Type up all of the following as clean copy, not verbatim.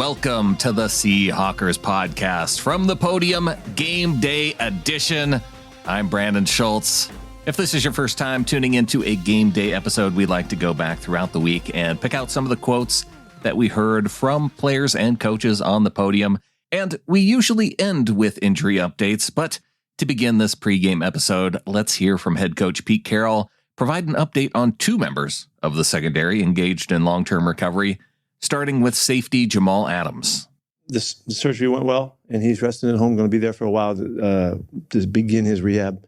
welcome to the Seahawkers podcast from the Podium Game Day Edition. I'm Brandon Schultz. If this is your first time tuning into a Game Day episode, we like to go back throughout the week and pick out some of the quotes that we heard from players and coaches on the podium. And we usually end with injury updates, but to begin this pregame episode, let's hear from head coach Pete Carroll provide an update on two members of the secondary engaged in long-term recovery, starting with safety Jamal Adams. The surgery went well, and he's resting at home, going to be there for a while to begin his rehab.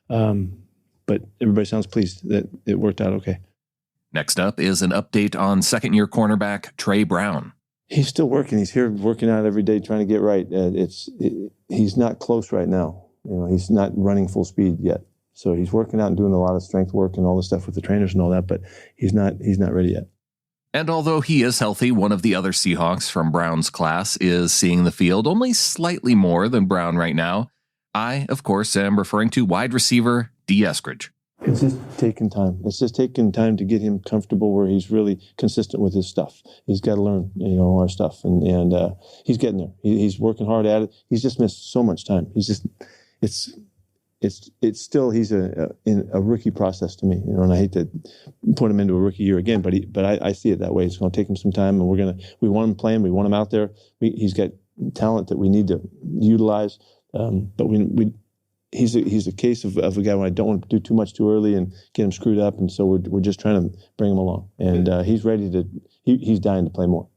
But everybody sounds pleased that it worked out okay. Next up is an update on second-year cornerback Trey Brown. He's still working. He's here working out every day, trying to get right. He's not close right now. He's not running full speed yet. So he's working out and doing a lot of strength work and all the stuff with the trainers and all that, but he's not ready yet. And although he is healthy, one of the other Seahawks from Brown's class is seeing the field only slightly more than Brown right now. I, of course, am referring to wide receiver Eskridge. It's just taking time. It's just taking time to get him comfortable where he's really consistent with his stuff. He's got to learn, our stuff, and he's getting there. He's working hard at it. He's just missed so much time. It's still he's in a rookie process to me, and I hate to put him into a rookie year again, but I see it that way. It's going to take him some time, and we want him playing, we want him out there. He's got talent that we need to utilize, but he's a case of a guy when I don't want to do too much too early and get him screwed up, and so we're just trying to bring him along, and he's ready to. He's dying to play more.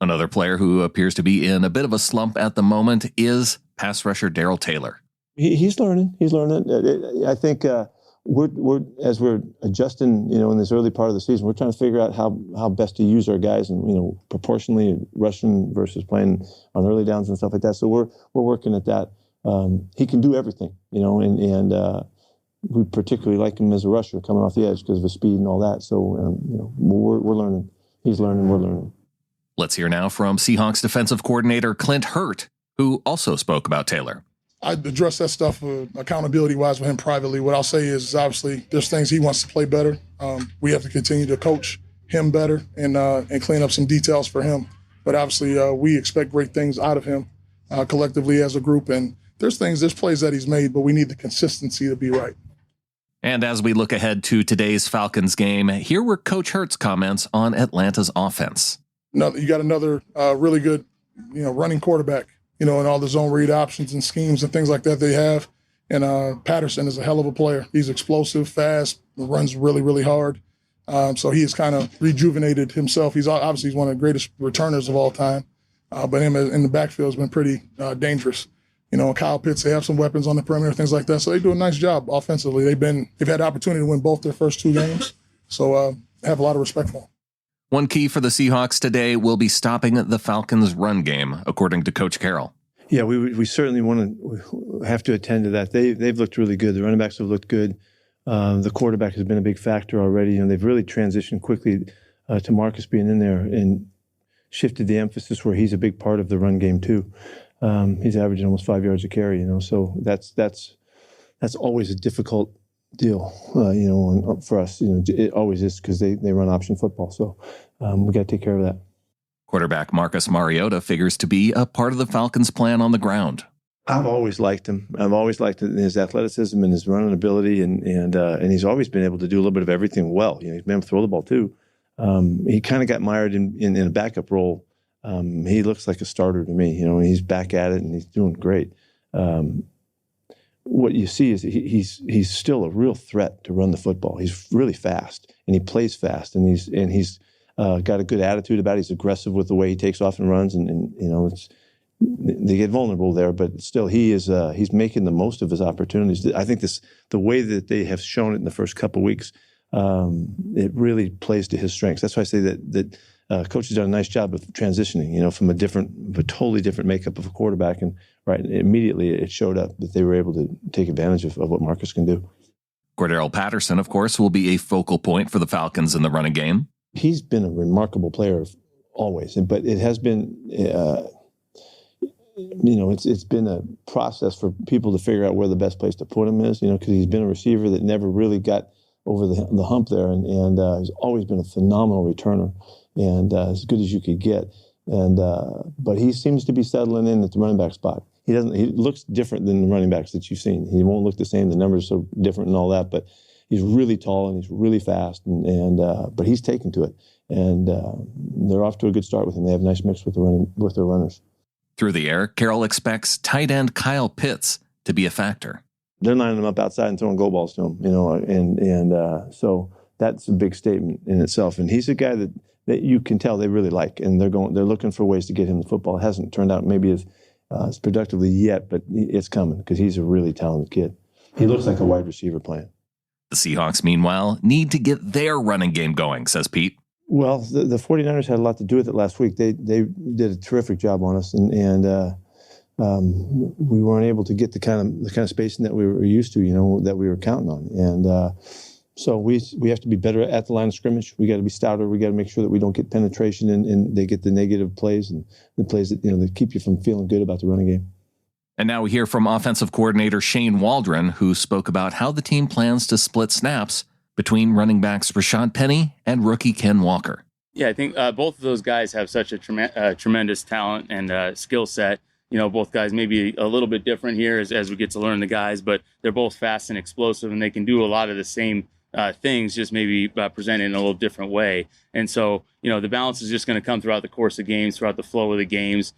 Another player who appears to be in a bit of a slump at the moment is pass rusher Daryl Taylor. He's learning. I think as we're adjusting, in this early part of the season, we're trying to figure out how best to use our guys, and proportionally rushing versus playing on early downs and stuff like that. So we're working at that. He can do everything, and we particularly like him as a rusher coming off the edge because of his speed and all that. So we're learning. He's learning. We're learning. Let's hear now from Seahawks defensive coordinator Clint Hurtt, who also spoke about Taylor. I address that stuff accountability-wise with him privately. What I'll say is obviously there's things he wants to play better. We have to continue to coach him better and clean up some details for him. But obviously we expect great things out of him collectively as a group. And there's plays that he's made, but we need the consistency to be right. And as we look ahead to today's Falcons game, here were Coach Hurtt's comments on Atlanta's offense. You got another really good, running quarterback. And all the zone read options and schemes and things like that they have. And Patterson is a hell of a player. He's explosive, fast, runs really, really hard. So he has kind of rejuvenated himself. He's one of the greatest returners of all time. But him in the backfield has been pretty dangerous. Kyle Pitts, they have some weapons on the perimeter, things like that. So they do a nice job offensively. They've had the opportunity to win both their first two games. So I have a lot of respect for them. One key for the Seahawks today will be stopping the Falcons' run game, according to Coach Carroll. Yeah, we certainly have to attend to that. They've looked really good. The running backs have looked good. The quarterback has been a big factor already. They've really transitioned quickly to Marcus being in there and shifted the emphasis where he's a big part of the run game too. He's averaging almost 5 yards a carry. So that's always a difficult deal, for us. It always is because they run option football. So we got to take care of that. Quarterback Marcus Mariota figures to be a part of the Falcons' plan on the ground. I've always liked him. I've always liked his athleticism and his running ability, and he's always been able to do a little bit of everything well. He's been able to throw the ball too. He kind of got mired in a backup role. He looks like a starter to me. He's back at it and he's doing great. What you see is he's still a real threat to run the football. He's really fast and he plays fast and he's got a good attitude about it. He's aggressive with the way he takes off and runs and they get vulnerable there, but still he's making the most of his opportunities. I think the way that they have shown it in the first couple of weeks, it really plays to his strengths. That's why I say that coach has done a nice job of transitioning, from a totally different makeup of a quarterback, and right immediately it showed up that they were able to take advantage of what Marcus can do. Cordell Patterson, of course, will be a focal point for the Falcons in the running game. He's been a remarkable player always, but it has been. It's been a process for people to figure out where the best place to put him is, because he's been a receiver that never really got over the hump there, and he's always been a phenomenal returner and as good as you could get. But he seems to be settling in at the running back spot. He looks different than the running backs that you've seen. He won't look the same. The numbers are so different and all that, but he's really tall and he's really fast, but he's taken to it. And they're off to a good start with him. They have a nice mix with their runners. Through the air, Carroll expects tight end Kyle Pitts to be a factor. They're lining him up outside and throwing go balls to him, so that's a big statement in itself. And he's a guy that you can tell they really like, and they're looking for ways to get him the football. It hasn't turned out maybe as productively yet, but it's coming because he's a really talented kid. He looks like a wide receiver playing. The Seahawks, meanwhile, need to get their running game going, says Pete. Well, the 49ers had a lot to do with it last week. They did a terrific job on us, and we weren't able to get the kind of spacing that we were used to, that we were counting on. And so we have to be better at the line of scrimmage. We got to be stouter. We got to make sure that we don't get penetration and they get the negative plays and the plays that that keep you from feeling good about the running game. And now we hear from offensive coordinator Shane Waldron, who spoke about how the team plans to split snaps between running backs Rashaad Penny and rookie Ken Walker. Yeah, I think both of those guys have such a tremendous talent and skill set. Both guys may be a little bit different here as we get to learn the guys, but they're both fast and explosive, and they can do a lot of the same things, just maybe presented in a little different way. And so, the balance is just going to come throughout the course of games, throughout the flow of the games.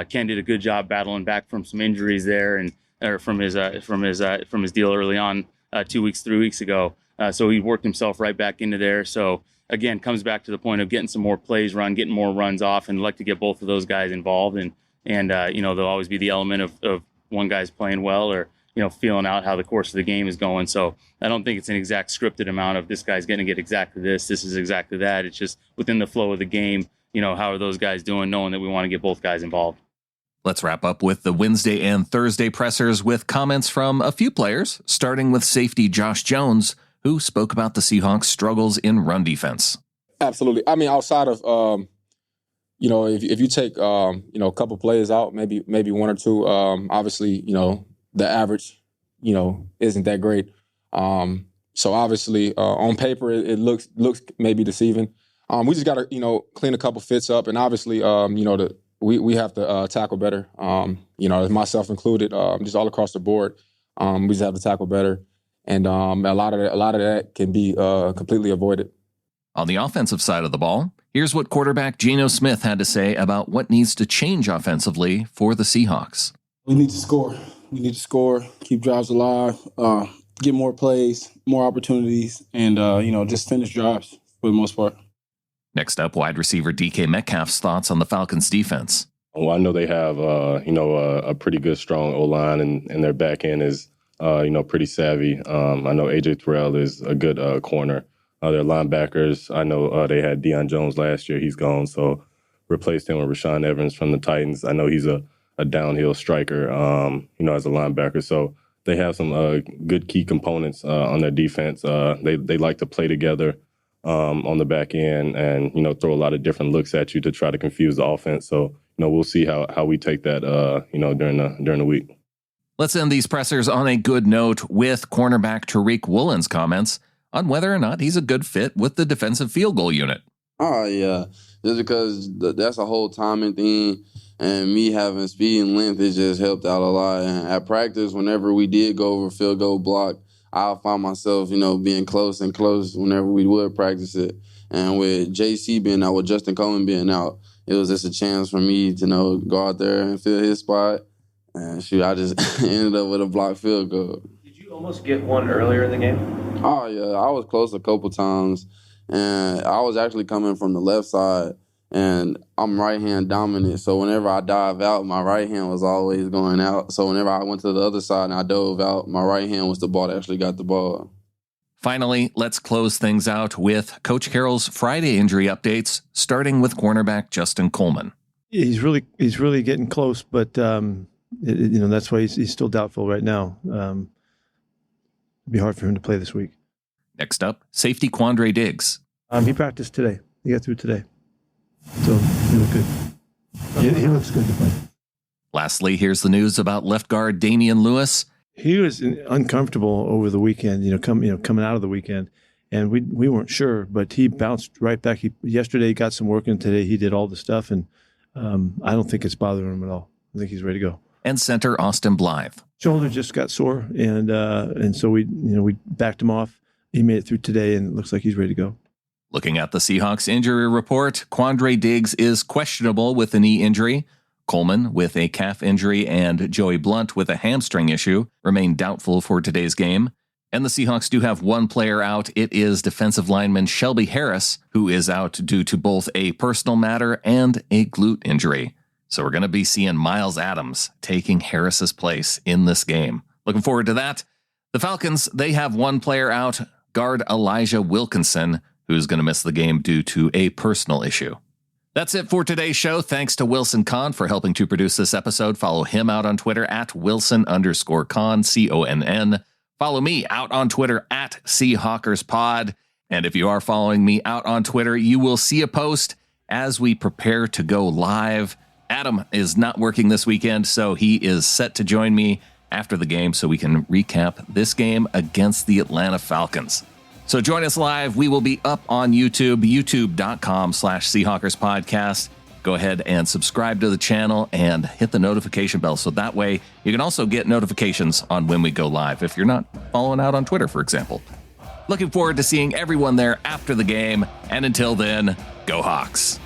Ken did a good job battling back from some injuries there, or from his deal early on 3 weeks ago. So he worked himself right back into there. So again, comes back to the point of getting some more plays run, getting more runs off, and like to get both of those guys involved. And there'll always be the element of one guy's playing well or feeling out how the course of the game is going. So I don't think it's an exact scripted amount of this guy's going to get exactly this is exactly that. It's just within the flow of the game, how are those guys doing, knowing that we want to get both guys involved. Let's wrap up with the Wednesday and Thursday pressers with comments from a few players, starting with safety Josh Jones, who spoke about the Seahawks' struggles in run defense. Absolutely. I mean, outside of, if you take, a couple players out, maybe one or two, obviously, the average, isn't that great. So obviously, on paper, it looks maybe deceiving. We just got to, clean a couple fits up. And obviously, we have to tackle better, myself included, just all across the board. We just have to tackle better. And a lot of that can be completely avoided. On the offensive side of the ball, here's what quarterback Geno Smith had to say about what needs to change offensively for the Seahawks. We need to score. Keep drives alive, get more plays, more opportunities, and, just finish drives for the most part. Next up, wide receiver DK Metcalf's thoughts on the Falcons' defense. Well, I know they have, a pretty good, strong O-line, and their back end is, pretty savvy. I know A.J. Terrell is a good corner. Their linebackers, I know they had Deion Jones last year. He's gone, so replaced him with Rashaan Evans from the Titans. I know he's a downhill striker, as a linebacker. So they have some good key components on their defense. They like to play together on the back end and, throw a lot of different looks at you to try to confuse the offense. So, we'll see how we take that, during the week. Let's end these pressers on a good note with cornerback Tariq Woolen's comments on whether or not he's a good fit with the defensive field goal unit. Oh, yeah. Just because that's a whole timing thing, and me having speed and length, it just helped out a lot. And at practice, whenever we did go over field goal block, I found myself, being close and close whenever we would practice it. And with JC being out, with Justin Coleman being out, it was just a chance for me to, go out there and fill his spot. And shoot, I just ended up with a blocked field goal. Did you almost get one earlier in the game? Oh, yeah. I was close a couple times. And I was actually coming from the left side. And I'm right-hand dominant, so whenever I dive out, my right hand was always going out. So whenever I went to the other side and I dove out, my right hand was the ball that actually got the ball. Finally, let's close things out with Coach Carroll's Friday injury updates, starting with cornerback Justin Coleman. He's really getting close, but that's why he's still doubtful right now. It'd be hard for him to play this week. Next up, safety Quandre Diggs. He practiced today. He got through today. So he looked good. He looks good to play. Lastly, here's the news about left guard Damien Lewis. He was uncomfortable over the weekend, coming out of the weekend, and we weren't sure, but he bounced right back. Yesterday he got some work in. Today he did all the stuff, and I don't think it's bothering him at all. I think he's ready to go. And center Austin Blythe. Shoulder just got sore, and so we backed him off. He made it through today, and it looks like he's ready to go. Looking at the Seahawks injury report, Quandre Diggs is questionable with a knee injury. Coleman with a calf injury and Joey Blount with a hamstring issue remain doubtful for today's game. And the Seahawks do have one player out. It is defensive lineman Shelby Harris, who is out due to both a personal matter and a glute injury. So we're going to be seeing Miles Adams taking Harris's place in this game. Looking forward to that. The Falcons, they have one player out, guard Elijah Wilkinson, who's going to miss the game due to a personal issue. That's it for today's show. Thanks to Wilson Kahn for helping to produce this episode. Follow him out on Twitter at Wilson_Kahn, C-O-N-N. Follow me out on Twitter at SeahawkersPod. And if you are following me out on Twitter, you will see a post as we prepare to go live. Adam is not working this weekend, so he is set to join me after the game so we can recap this game against the Atlanta Falcons. So join us live. We will be up on YouTube, youtube.com/SeahawkersPodcast. Go ahead and subscribe to the channel and hit the notification bell. So that way you can also get notifications on when we go live if you're not following out on Twitter, for example. Looking forward to seeing everyone there after the game. And until then, go Hawks.